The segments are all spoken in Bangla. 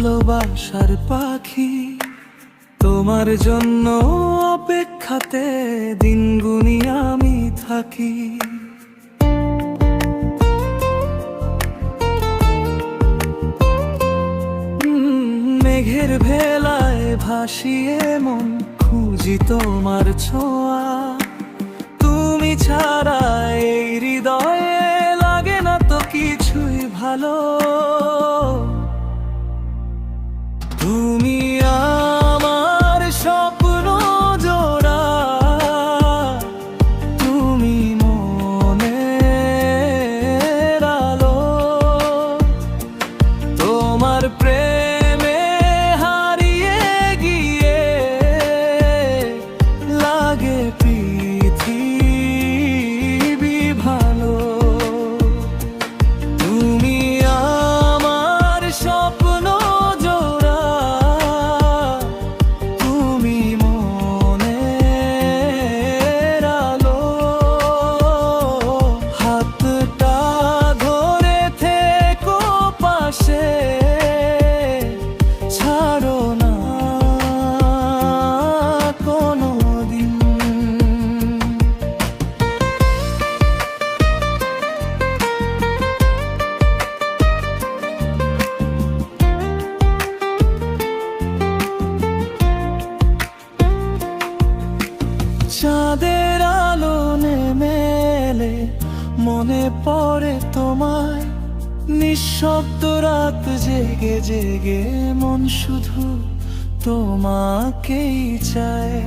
ভালোবাসার পাখি, তোমার জন্য অপেক্ষাতে দিন গুনি আমি থাকি। মেঘের ভেলায় ভাসিয়ে মন খুঁজি তোমার ছোঁয়া, তুমি ছাড়া এই হৃদয়ে লাগে না তো কিছুই ভালো। তুমি আমার স্বপ্ন জোড়া, তুমি মনের আলো, তোমার প্রেমে হারিয়ে গিয়ে লাগে পৃথিবী ভালো। তুমি আমার স্বপ্ন জোড়া, তুমি মনের আলো, হাতটা ধরে থেকো পাশে, ছাড়ো না কোনোদিন। চাঁদের আলো নেমে এলে মনে পড়ে তোমায়, নিঃশব্দ রাত জেগে জেগে মন শুধু তোমাকেই চায়।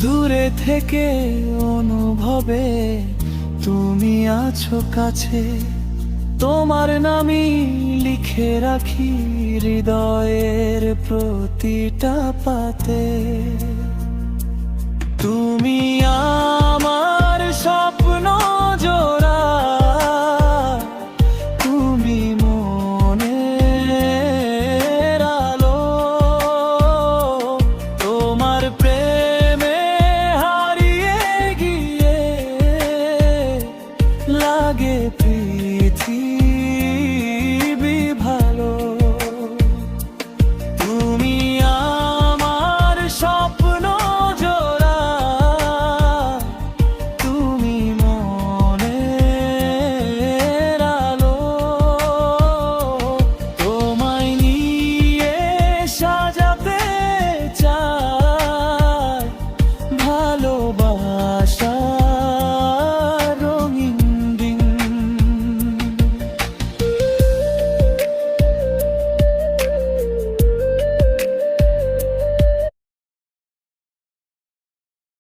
দূরে থেকে অনুভবে তুমি আছো কাছে, তোমার নামই লিখে রাখি হৃদয়ের প্রতিটা পাতে। তুমি